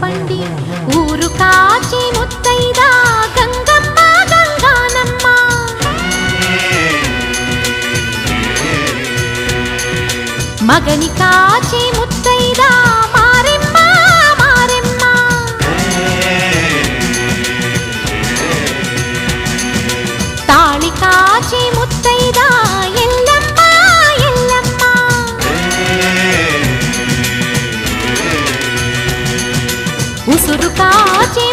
పండి ఊరు కాచి ముత్తైదా గంగమ్మ గంగానమ్మ మగని కాచి ముత్తైదా మారెమ్మ మారెమ్మ తాళి కాచి ముత్తైదా ఎల్లమ్మ ఎల్లమ్మ ఉసురు కాచి